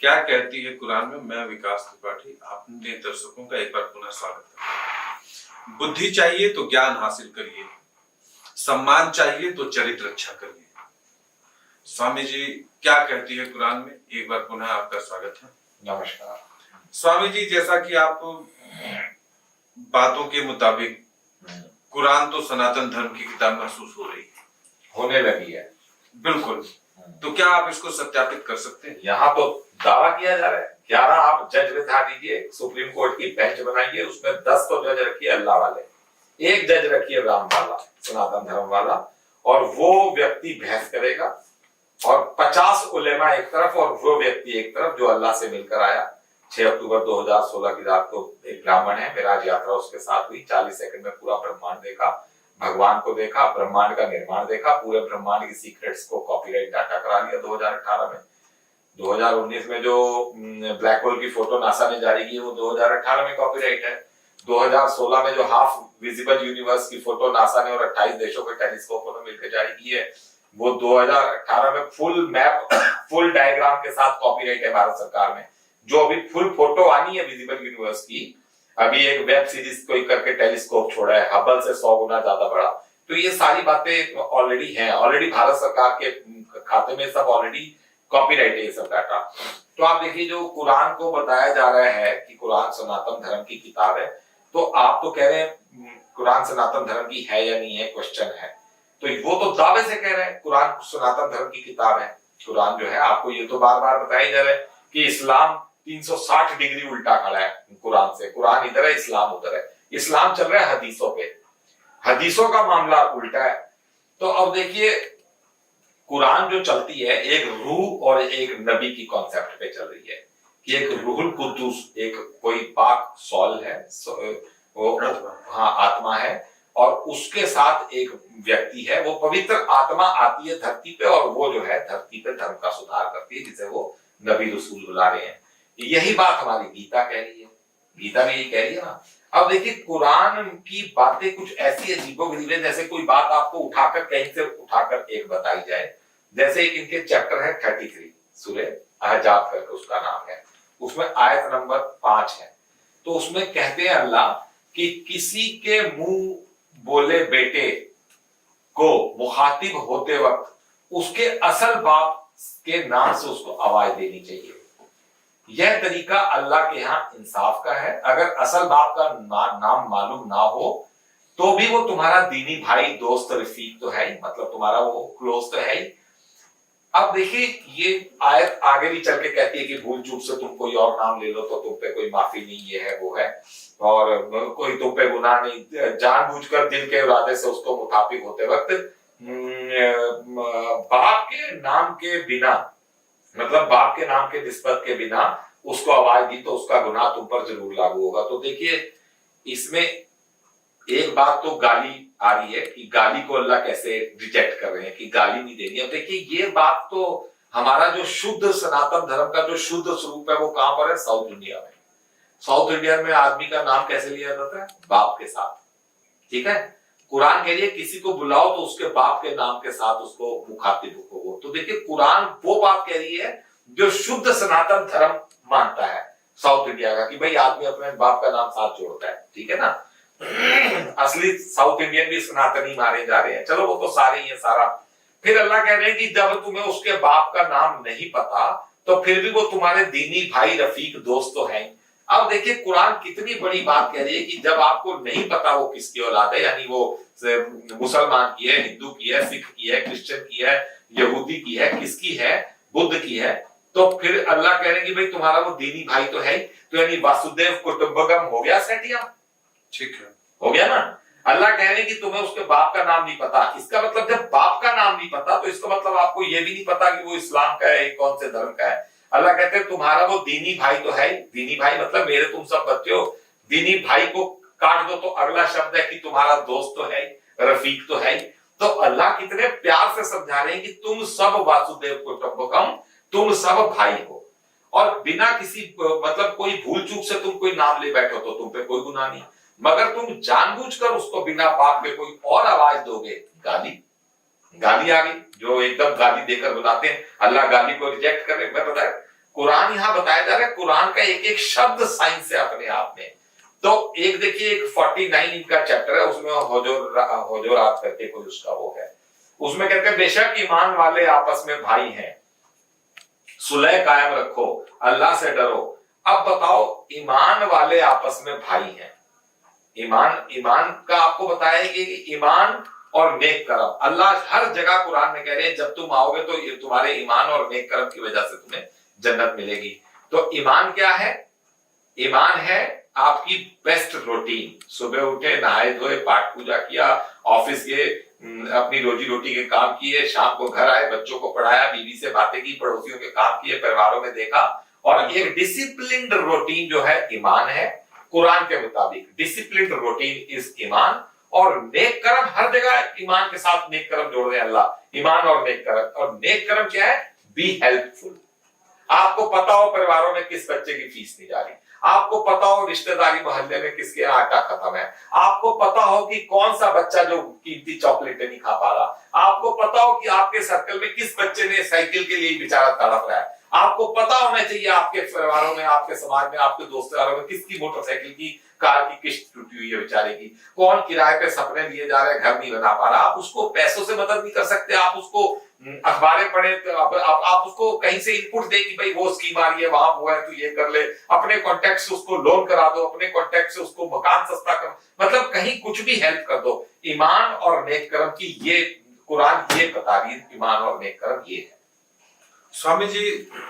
क्या कहती है कुरान में? मैं विकास त्रिपाठी अपने दर्शकों का एक बार पुनः स्वागत करता हूं। बुद्धि चाहिए तो ज्ञान हासिल करिए, सम्मान चाहिए तो चरित्र अच्छा करिए। स्वामी जी क्या कहती है कुरान में? एक बार पुनः आपका स्वागत है। नमस्कार स्वामी जी, जैसा कि आप बातों के मुताबिक कुरान तो सनातन धर्म की किताब महसूस हो रही है, होने लगी है। बिल्कुल। तो क्या आप इसको सत्यापित कर सकते हैं? यहाँ तो दावा किया जा रहा है 11 आप जज बिठा दीजिए, सुप्रीम कोर्ट की बेंच बनाइए, उसमें 10 तो जज रखिए अल्लाह वाले, एक जज रखिए राम वाला, सनातन धर्म वाला, और वो व्यक्ति बहस करेगा, और 50 उलेमा एक तरफ और वो व्यक्ति एक तरफ जो अल्लाह से मिलकर आया। 6 अक्टूबर 2016 की रात को एक ब्राह्मण है, मेराज यात्रा उसके साथ हुई, 40 सेकंड में पूरा ब्रह्मांड देखा, भगवान को देखा, ब्रह्मांड का निर्माण देखा, पूरे ब्रह्मांड की सीक्रेट्स को कॉपीराइट डाटा करा लिया 2018 में। 2019 में जो ब्लैक होल की फोटो नासा ने जारी की वो 2018 में कॉपीराइट है। 2016 में जो हाफ विजिबल यूनिवर्स की फोटो नासा ने और 28 देशों के टेलीस्कोपों ने मिलकर जारी की है, वो 2018 में फुल मैप फुल डायग्राम के साथ कॉपीराइट है भारत सरकार में। जो अभी फुल फोटो आनी है विजिबल यूनिवर्स की, अभी एक वेब सीरीज कोई करके टेलीस्कोप छोड़ा है, हबल से 100 गुना ज्यादा बड़ा। तो ये सारी बातें ऑलरेडी हैं, ऑलरेडी भारत सरकार के खाते में सब ऑलरेडी कॉपीराइट है ये सब डाटा। तो आप देखिए जो कुरान को बताया जा रहा है कि कुरान सनातन धर्म की किताब है, तो आप तो कह रहे हैं कुरान सनातन धर्म की है या नहीं है, क्वेश्चन है। तो वो तो दावे से कह रहे हैं कुरान सनातन धर्म की किताब है। कुरान जो है आपको ये तो बार बार बताया जा रहा है कि इस्लाम 360 डिग्री उल्टा खड़ा है कुरान से, कुरान इधर है इस्लाम उधर है, इस्लाम चल रहा है हदीसों पे, हदीसों का मामला उल्टा है। तो अब देखिए कुरान जो चलती है एक रूह और एक नबी की कॉन्सेप्ट पे चल रही है कि एक रूहुल कुद्दूस, एक कोई पाक सॉल है, वो हाँ आत्मा है, और उसके साथ एक व्यक्ति है, वो पवित्र आत्मा आती है धरती पे और वो जो है धरती पे धर्म का सुधार करती है, जिसे वो नबी रसूल बुला रहे हैं। यही बात हमारी गीता कह रही है, गीता भी यही कह रही है ना। अब देखिए कुरान की बातें कुछ ऐसी अजीबोगरीब है, जैसे कोई बात आपको उठाकर कहीं से उठाकर एक बताई जाए। जैसे एक इनके चैप्टर है 33 सूरह अहजाब करके उसका नाम है, उसमें आयत नंबर 5 है। तो उसमें कहते हैं अल्लाह कि किसी के मुंह बोले बेटे को मुखातिब होते वक्त उसके असल बाप के नाम से उसको आवाज देनी चाहिए। यह तरीका अल्लाह के यहाँ इंसाफ का है। अगर असल बाप का नाम मालूम ना हो तो भी वो तुम्हारा दीनी भाई दोस्त रफीक तो है ही, मतलब तुम्हारा वो क्लोज तो है ही। अब देखिए ये आयत आगे भी चल के कहती है कि भूल चूक से तुम कोई और नाम ले लो तो तुम पे कोई माफी नहीं, ये है वो है, और कोई तुम पे गुनाह नहीं, जानबूझकर दिल के इरादे से उसको मुखातिब होते वक्त बाप के नाम के बिना, मतलब बाप के नाम के निस्बत के बिना उसको आवाज दी तो उसका गुनाह तुम पर जरूर लागू होगा। तो देखिए इसमें एक बात तो गाली आ रही है कि गाली को अल्लाह कैसे रिजेक्ट कर रहे हैं कि गाली नहीं देनी। अब देखिए ये बात तो हमारा जो शुद्ध सनातन धर्म का जो शुद्ध स्वरूप है वो कहां पर है? साउथ इंडिया में। साउथ इंडिया में आदमी का नाम कैसे लिया जाता है? बाप के साथ, ठीक है। कुरान कह रही है किसी को बुलाओ तो उसके बाप के नाम के साथ उसको मुखातिब हो। तो देखिए कुरान वो बात कह रही है जो शुद्ध सनातन धर्म मानता है साउथ इंडिया का, कि भाई आदमी अपने बाप का नाम साथ जोड़ता है, ठीक है ना। असली साउथ इंडियन भी सनातनी मारे जा रहे हैं, चलो वो तो सारे ही है सारा। फिर अल्लाह कह रहे हैं कि जब तुम्हें उसके बाप का नाम नहीं पता तो फिर भी वो तुम्हारे दीनी भाई रफीक दोस्त तो है। अब देखिए कुरान कितनी बड़ी बात कह रही है कि जब आपको नहीं पता वो किसकी औलाद है, यानी वो मुसलमान की है, हिंदू की है, सिख की है, क्रिश्चियन की है, यहूदी की है, किसकी है, बुद्ध की है, तो फिर अल्लाह कह रहे हैं कि भाई तुम्हारा वो दीनी भाई तो है। तो यानी वासुदेव कुटुंबकम हो गया सेट, या ठीक है, हो गया ना। अल्लाह कह रहे हैं कि तुम्हें उसके बाप का नाम नहीं पता, इसका मतलब जब बाप का नाम नहीं पता तो इसका मतलब आपको यह भी नहीं पता कि वो इस्लाम का है, कौन से धर्म का है। अल्लाह कहते हैं तुम्हारा वो दीनी भाई तो है। दीनी भाई मतलब मेरे तुम सब बच्चे हो, दीनी भाई को काट दो तो अगला शब्द है कि तुम्हारा दोस्त तो है, रफीक तो है। तो अल्लाह कितने प्यार से समझा रहे हैं कि तुम सब वासुदेव कुटुंबकम, तुम सब भाई हो, और बिना किसी मतलब कोई भूल चूक से तुम कोई नाम ले बैठो तो तुम पे कोई गुनाह नहीं, मगर तुम जानबूझकर उसको बिना बाप में कोई और आवाज दोगे, गाली गाली आ गई, जो एकदम गाली देकर बुलाते हैं। अल्लाह गाली को रिजेक्ट करे। मैं बताया कुरान यहाँ बताया जा रहा है, कुरान का एक एक शब्द साइंस है अपने आप में। तो एक देखिए, एक 49 इनका चैप्टर है, उसमें हुजूरात करके कोई उसका वो है, उसमें कहते हैं बेशक ईमान वाले आपस में भाई हैं, सुलह कायम रखो, अल्लाह से डरो। अब बताओ, ईमान वाले आपस में भाई हैं, ईमान का आपको बताया कि ईमान और नेक कर्म, अल्लाह हर जगह कुरान में कह रहे हैं जब तुम आओगे तो तुम्हारे ईमान और नेक कर्म की वजह से तुम्हें जन्नत मिलेगी। तो ईमान क्या है? ईमान है आपकी बेस्ट रूटीन, सुबह उठे, नहाए धोए, पाठ पूजा किया, ऑफिस गए, अपनी रोजी रोटी के काम किए, शाम को घर आए, बच्चों को पढ़ाया, बीवी से बातें की, पड़ोसियों के काम किए, परिवारों में देखा, और एक डिसिप्लिन्ड रूटीन जो है ईमान है। कुरान के मुताबिक डिसिप्लिन्ड रूटीन इज ईमान। और नेक कर्म, हर जगह ईमान के साथ नेक कर्म जोड़ रहे हैं अल्लाह, ईमान और नेक कर्म। और नेक कर्म क्या है? Be helpful. आपको पता हो परिवारों में किस बच्चे की फीस नहीं जा रही, आपको पता हो रिश्तेदारी मोहल्ले में किसके आटा खत्म है, आपको पता हो कि कौन सा बच्चा जो कीमती चॉकलेटें नहीं खा पा रहा, आपको पता हो कि आपके सर्कल में किस बच्चे ने साइकिल के लिए बेचारा तड़प रहा है, आपको पता होना चाहिए आपके परिवारों में, आपके समाज में, आपके दोस्तों में किसकी मोटरसाइकिल की, कार की किस्त टूटी हुई है बेचारे की, कौन किराए पे सपने लिए जा रहे हैं, घर नहीं बना पा रहा। आप उसको पैसों से मदद नहीं कर सकते, आप उसको अखबारें पढ़े तो आप उसको कहीं से इनपुट दे कि भाई वो स्कीम आ रही है, वहां वो है, तो ये कर ले, अपने कॉन्टेक्ट से उसको लोन करा दो, अपने कॉन्टेक्ट से उसको मकान सस्ता कर, मतलब कहीं कुछ भी हेल्प कर दो। ईमान और नेक कर्म की ये कुरान ये बता रही है, ईमान और नेक कर्म ये है। स्वामी जी,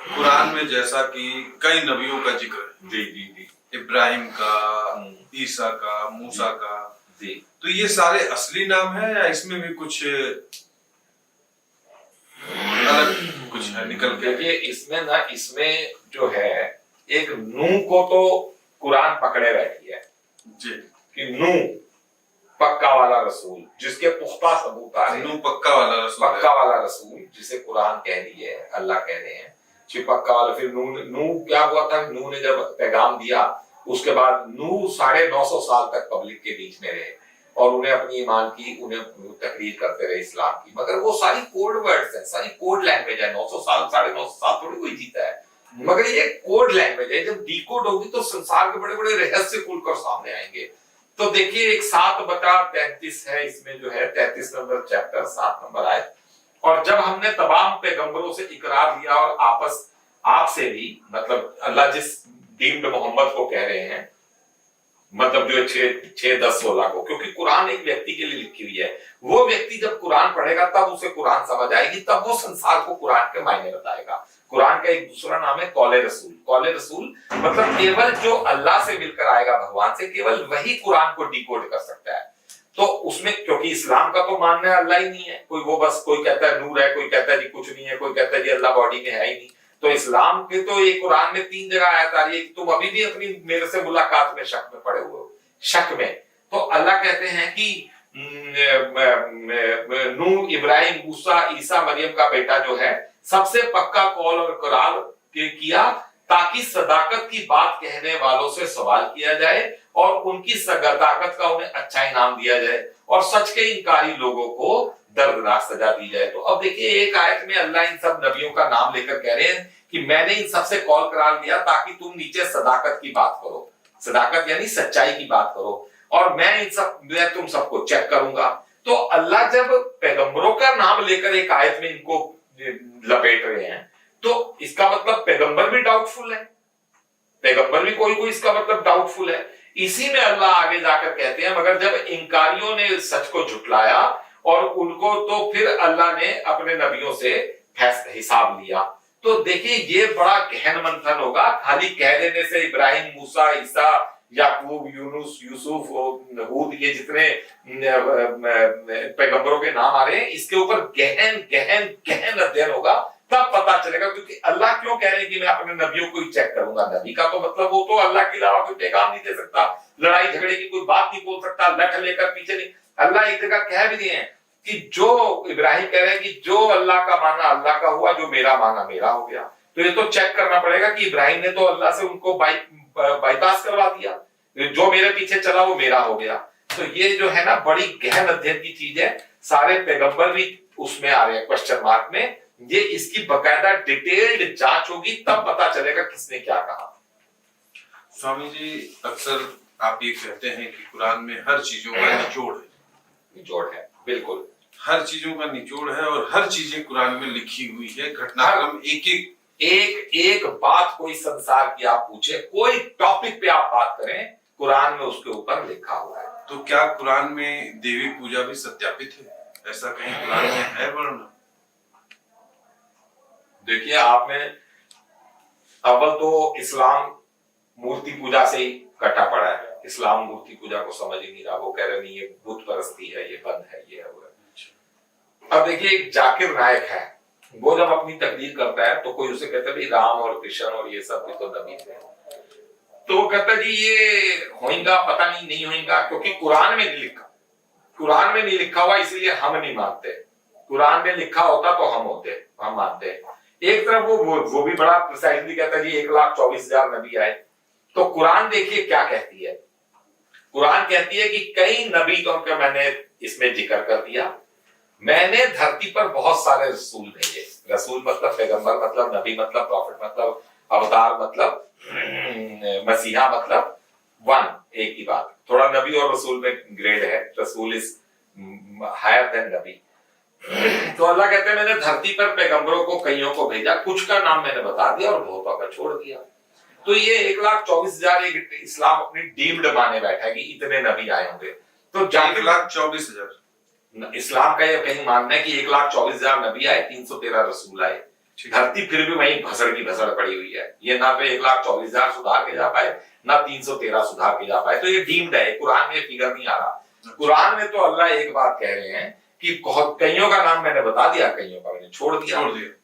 कुरान में जैसा कि कई नबियों का जिक्र है, जी जी जी, इब्राहिम का, ईसा का, मूसा का, जी, तो ये सारे असली नाम है या इसमें भी कुछ अलग कुछ है निकल के? देखिए इसमें जो है, एक नूह को तो कुरान पकड़े रहती है जी कि नूह पक्का वाला रसूल, जिसके पुख्ता सबूत आ रहे हैं, नूह पक्का वाला रसूल है। पक्का वाला रसूल जिसे कुरान कह रही है, अल्लाह कह रहे हैं कि पक्का वाला। फिर नूह क्या हुआ था? नूह ने जब पैगाम दिया, उसके बाद नूह 950 साल तक पब्लिक के बीच में रहे और उन्हें अपनी ईमान की, उन्हें तकरीर करते रहे इस्लाम की, मगर वो सारी कोड वर्ड्स हैं, सारी कोड लैंग्वेज है। 900 साल 950 साल थोड़ी कोई जीता है, मगर ये कोड लैंग्वेज है। जब डीकोड होगी तो संसार के बड़े बड़े रहस्य खुलकर सामने आएंगे। तो देखिए, एक 7/33 है इसमें, जो है 33 नंबर चैप्टर, 7 नंबर आयत। और जब हमने तमाम पैगंबरों से इकरार लिया और आपसे भी, मतलब अल्लाह जिस डीम्ड मोहम्मद को कह रहे हैं, मतलब जो 6, 10, 16 को, क्योंकि कुरान एक व्यक्ति के लिए लिखी हुई है, वो व्यक्ति जब कुरान पढ़ेगा तब उसे कुरान समझ आएगी, तब वो संसार को कुरान के मायने बताएगा। कुरान का एक दूसरा नाम है कौले रसूल। कौले रसूल मतलब केवल जो अल्लाह से मिलकर आएगा भगवान से, केवल वही कुरान को डिकोड कर सकता है। तो उसमें, क्योंकि इस्लाम का तो मानना है अल्लाह ही नहीं है, कोई वो बस कोई कहता है नूर है, कोई कहता है जी कुछ नहीं है, कोई कहता है जी अल्लाह बॉडी में है ही नहीं। तो इस्लाम के तो ये कुरान में 3 जगह आयत आ रही है कि तुम अभी भी अपनी मेरे से मुलाकात में शक में पड़े हुए हो, शक में। तो अल्लाह कहते हैं कि नूह, इब्राहिम, मूसा, ईसा, मरियम का बेटा जो है, सबसे पक्का कौल और करार किया ताकि सदाकत की बात कहने वालों से सवाल किया जाए और उनकी सदाकत का उन्हें अच्छा इनाम दिया जाए और सच के इनकारी लोगों को दर्दनाक सजा दी जाए। तो अब देखिए, एक आयत में अल्लाह इन सब नबियों का नाम लेकर कह रहे हैं कि मैंने इन सबसे कॉल करार दिया ताकि तुम नीचे सदाकत की बात करो, सदाकत यानी सच्चाई की बात करो, और मैं तुम सबको चेक करूंगा। तो अल्लाह जब पैगंबरों का नाम लेकर एक आयत में इनको लपेट रहे हैं, तो इसका मतलब पैगंबर भी डाउटफुल है, पैगंबर भी कोई इसका मतलब डाउटफुल है। इसी में अल्लाह आगे जाकर कहते हैं, मगर जब इनकारियों ने सच को झुटलाया और उनको, तो फिर अल्लाह ने अपने नबियों से हिसाब लिया। तो देखिए, ये बड़ा गहन मंथन होगा। खाली कह देने से इब्राहिम, मूसा, ईसा, याकूब, यूनुस, यूसुफ, हूद, ये जितने पैगंबरों के नाम आ रहे हैं, इसके ऊपर गहन गहन गहन अध्ययन होगा, तब पता चलेगा। क्योंकि अल्लाह क्यों कह रहे हैं कि मैं अपने नबियों को ही चेक करूंगा? नबी का तो मतलब वो तो अल्लाह के अलावा कोई पैगाम नहीं दे सकता, लड़ाई झगड़े की कोई बात नहीं बोल सकता, लठ लेकर पीछे नहीं। अल्लाह एक जगह कह भी दिए हैं कि जो इब्राहिम कह रहे हैं कि जो अल्लाह का माना अल्लाह का हुआ, जो मेरा माना मेरा हो गया। तो ये तो चेक करना पड़ेगा कि इब्राहिम ने तो अल्लाह से उनको बाईपास करवा दिया, जो मेरे पीछे चला वो मेरा हो गया। तो ये जो है ना, बड़ी गहन अध्ययन की चीज है। सारे पैगंबर भी उसमें आ रहे हैं क्वेश्चन मार्क में, ये इसकी बकायदा डिटेल्ड जांच होगी, तब पता चलेगा किसने क्या कहा। स्वामी जी, अक्सर आप ये कहते हैं कि कुरान में हर चीजों का निचोड़ है। निचोड़ है, बिल्कुल हर चीजों का निचोड़ है और हर चीजें कुरान में लिखी हुई है, घटनाक्रम एक एक बात कोई संसार की आप पूछे, कोई टॉपिक पे आप बात करें, कुरान में उसके ऊपर लिखा हुआ है। तो क्या कुरान में देवी पूजा भी सत्यापित है? ऐसा कहीं कुरान में है वर्णन? देखिए, आपने अव्वल तो इस्लाम मूर्ति पूजा से ही कटा पड़ा है। इस्लाम मूर्ति पूजा को समझ ही नहीं रहा, वो कह रहे नहीं ये बुत परस्ती है, ये बंद है, ये है वो है। अब देखिए, एक जाकिर नायक है, वो जब अपनी तकरीर करता है तो कोई उसे कहता है भाई राम और कृष्ण और ये सब भी तो नबी थे, तो वो कहता है जी ये होएगा, पता नहीं होएगा, क्योंकि कुरान में नहीं लिखा। कुरान में नहीं लिखा हुआ इसलिए हम नहीं मानते, कुरान में लिखा होता तो हम होते, हम मानते। एक तरफ वो भी बड़ा प्रिसाइजली कहता है जी 1,24,000 नबी आए, तो कुरान देखिए क्या कहती है। कुरान कहती है कि कई नबी तो मैंने इसमें जिक्र कर दिया, मैंने धरती पर बहुत सारे रसूल भेजे। रसूल मतलब पैगंबर, मतलब नबी, मतलब प्रॉफिट, मतलब अवतार, मतलब मसीहा, मतलब वन, एक ही बात। थोड़ा नबी और रसूल में ग्रेड है, रसूल इज हायर देन नबी। तो अल्लाह कहते हैं मैंने धरती पर पैगंबरों को कईयों को भेजा, कुछ का नाम मैंने बता दिया और बहुतों का छोड़ दिया। तो ये 1,24,000 इस्लाम अपनी डीम्ड माने बैठा है कि इतने नबी आए होंगे। तो 1,24,000 इस्लाम का ये कहीं मानना है कि 1,24,000 नबी आए, 313 रसूल आए। धरती फिर भी वहीं भसड़ की भसड़ पड़ी हुई है, ये ना तो 1,24,000 सुधार के जा पाए, ना 313 सुधार के जा पाए। तो ये डीम्ड है, कुरान में फिगर नहीं आ रहा। कुरान में तो अल्लाह एक बात कह रहे हैं कि कईयों का नाम मैंने बता दिया, कईयों का मैंने छोड़ दिया।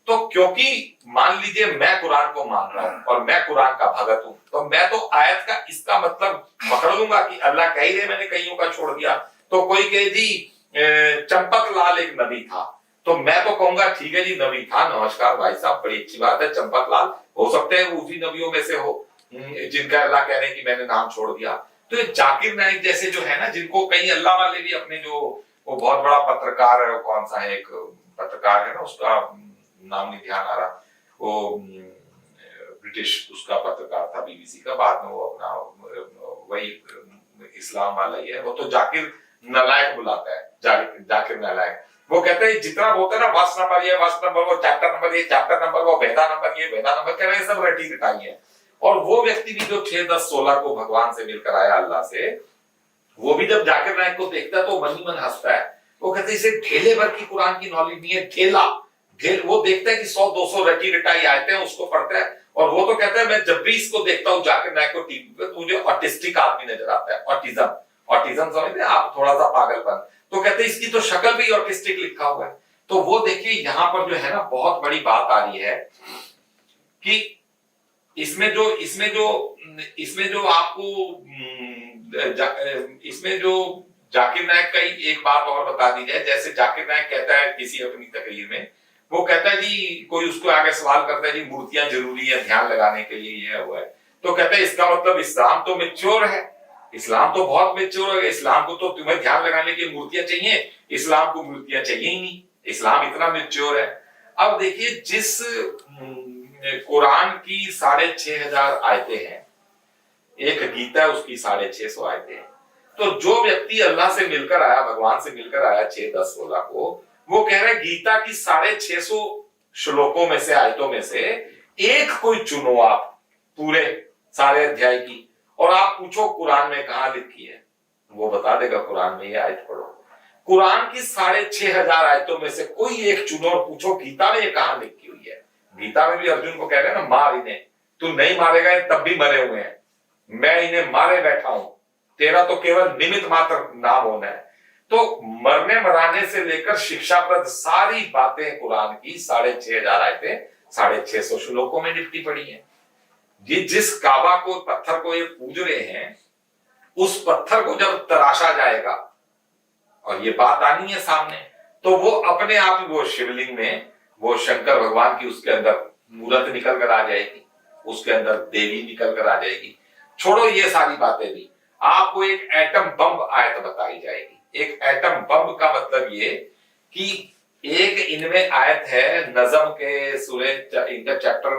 तो क्योंकि मान लीजिए मैं कुरान को मान रहा हूं और मैं कुरान का भगत हूं, तो मैं तो आयत का इसका मतलब पकड़ लूंगा कि अल्लाह कह ही रहे मैंने कईयों का छोड़ दिया। तो कोई कहे जी चंपक लाल एक नबी था, तो मैं तो कहूंगा ठीक है जी नबी था, नमस्कार भाई साहब, बड़ी अच्छी बात है। चंपक लाल हो सकते हैं उसी नबियों में से हो जिनका अल्लाह कह रहे हैं कि मैंने नाम छोड़ दिया। तो ये जाकिर नाइक जैसे जो है ना, जिनको कई अल्लाह वाले भी अपने जो वो बहुत बड़ा पत्रकार है, कौन सा है, एक पत्रकार है ना, उसका नाम नहीं ध्यान आ रहा, वो ब्रिटिश उसका पत्रकार था बीबीसी का, बाद में वो अपना वही इस्लाम वाला ही है, वो तो जाकिर नालायक बुलाता है, जाकिर नालायक। वो कहते हैं जितना बोलते हैं ना, वर्ष नंबर ये, वर्ष नंबर वो, चैप्टर नंबर ये, चैप्टर नंबर वो, वेदा नंबर ये, वेदा नंबर, कह रहे हैं सब रटी रटाई है। और वो व्यक्ति भी जो 6, 10, 16 को भगवान से मिलकर आया अल्लाह से, वो भी जब जाकिर नाइक को देखता है तो मन ही मन हंसता है। वो कहते हैं इसे ढेले भर की कुरान की नॉलेज नहीं है, ढेला वो देखता है कि 100-200 रटी रटाई आयतें हैं, उसको पढ़ता है। और वो तो कहता है मैं जब भी इसको देखता हूँ जाकिर नाइक को टीवी पे, तो मुझे ऑटिस्टिक आदमी नजर आता है। ऑटिज्म समझते हैं आप, थोड़ा सा पागलपन। तो कहते हैं इसकी तो शक्ल भी ऑटिस्टिक लिखा हुआ है। तो वो देखिए यहाँ पर जो है ना, बहुत बड़ी बात आ रही है कि इसमें जो जाकिर नाइक का एक बात और बता दी जाए। जैसे जाकिर नाइक कहता है किसी अपनी तकरीर में, वो कहता है जी, कोई उसको आगे सवाल करता है जी मूर्तियां जरूरी है ध्यान लगाने के लिए, ये हुआ है, तो कहता है इसका मतलब इस्लाम तो मैच्योर है, इस्लाम तो बहुत मैच्योर है, इस्लाम को तो तुम्हें ध्यान लगाने के लिए मूर्तियां चाहिए, इस्लाम को मूर्तियां चाहिए ही नहीं, इस्लाम इतना मैच्योर है। अब देखिए, जिस कुरान की 6,500 आयतें हैं, एक गीता है उसकी 650 आयतें हैं, तो जो व्यक्ति अल्लाह से मिलकर आया, भगवान से मिलकर आया 6, 10, 16 को, वो कह रहे हैं गीता की 650 श्लोकों में से, आयतों में से एक कोई चुनो आप पूरे सारे अध्याय की, और आप पूछो कुरान में कहां लिखी है, वो बता देगा कुरान में ये आयत पढ़ो। कुरान की 6,500 आयतों में से कोई एक चुनो और पूछो गीता में ये कहां लिखी हुई है। गीता में भी अर्जुन को कह रहे हैं ना, मार इन्हें, तू नहीं मारेगा तब भी मरे हुए हैं, मैं इन्हें मारे बैठा हूं, तेरा तो केवल निमित्त मात्र नाम होना है। तो मरने मराने से लेकर शिक्षाप्रद सारी बातें कुरान की 6,500 आयतें 650 श्लोकों में निपटी पड़ी हैं। ये जिस काबा को, पत्थर को ये पूज रहे हैं, उस पत्थर को जब तराशा जाएगा और ये बात आनी है सामने, तो वो अपने आप ही वो शिवलिंग में वो शंकर भगवान की उसके अंदर मूर्त निकल कर आ जाएगी, उसके अंदर देवी निकल कर आ जाएगी। छोड़ो ये सारी बातें भी, आपको एक एटम बम आयत बताई जाएगी। एक एटम बम का मतलब ये कि एक इनमें आयत है नजम के सूरे इनका चैप्टर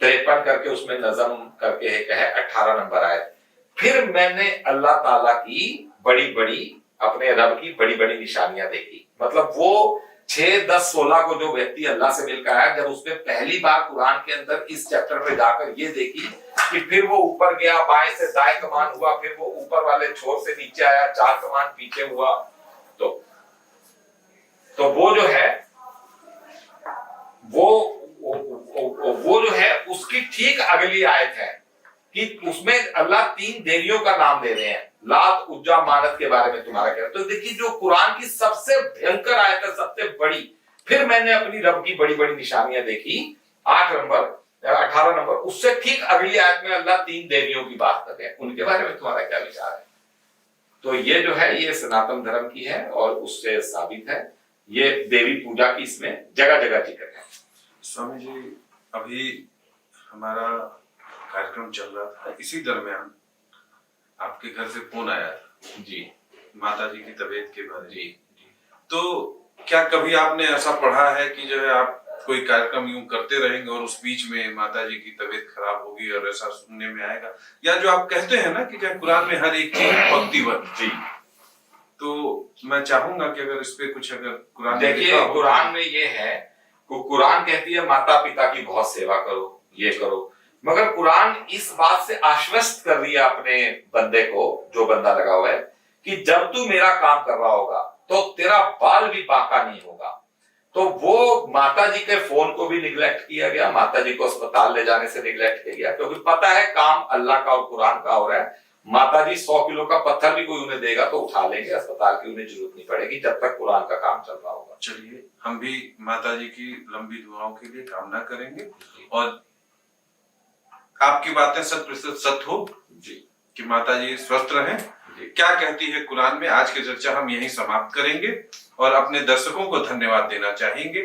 53 करके, उसमें नजम करके एक है 18 नंबर आयत। फिर मैंने अल्लाह ताला की बड़ी बड़ी, अपने रब की बड़ी बड़ी निशानियां देखी। मतलब वो 6, 10, 16 को जो व्यक्ति अल्लाह से मिलकर आया, जब उसने पहली बार कुरान के अंदर इस चैप्टर में जाकर ये देखी कि फिर वो ऊपर गया, बाएं से दाएं कमान हुआ, फिर वो ऊपर वाले छोर से नीचे आया, 4 कमान पीछे हुआ, तो वो जो है वो जो है उसकी ठीक अगली आयत है कि उसमें अल्लाह 3 देवियों का नाम दे रहे हैं, लात, उज्जा, मानत के बारे में तुम्हारा क्या। तो देखिए जो कुरान की सबसे भयंकर आयत है, सबसे बड़ी, फिर मैंने अपनी रब की बड़ी बड़ी निशानियां देखी, 8 नंबर 18 नंबर, उससे ठीक अगली आयत में अल्लाह 3 देवियों की बात कर रहे हैं, उनके बारे में तुम्हारा क्या विचार है। तो ये जो है ये सनातन धर्म की है और उससे साबित है, ये देवी पूजा की इसमें जगह जगह जिक्र है। स्वामी जी, अभी हमारा कार्यक्रम चल रहा था, इसी दरमियान आपके घर से फोन आया था जी, माता जी की तबीयत के बारे में। जी। तो क्या कभी आपने ऐसा पढ़ा है कि जो है आप कोई कार्यक्रम यूं करते रहेंगे और उस बीच में माता जी की तबीयत खराब होगी और ऐसा सुनने में आएगा, या जो आप कहते हैं ना कि जब कुरान में हर एक चीज पंक्तिबद्ध, जी, तो मैं चाहूंगा कि अगर इस पे कुछ अगर कुरान देखिए कुरान में ये है, कुरान कहती है माता पिता की बहुत सेवा करो, ये करो, मगर कुरान इस बात से आश्वस्त कर रही है अपने बंदे को, जो बंदा लगा हुआ है, कि जब तू मेरा काम कर रहा होगा तो तेरा बाल भी बांका नहीं होगा। तो वो माता जी के फोन को भी निगलेक्ट किया गया, माता जी को अस्पताल ले जाने से निगलेक्ट किया गया, क्योंकि पता है काम अल्लाह का और कुरान का हो रहा है। माता जी 100 किलो का पत्थर भी कोई उन्हें देगा तो उठा लेंगे, अस्पताल की उन्हें जरूरत नहीं पड़ेगी जब तक कुरान का काम चल रहा होगा। चलिए, हम भी माता जी की लंबी दुआओं के लिए कामना करेंगे और आपकी बातें 100% सत्य हो जी, कि माता जी स्वस्थ रहें। क्या कहती है कुरान में, आज की चर्चा हम यहीं समाप्त करेंगे और अपने दर्शकों को धन्यवाद देना चाहेंगे।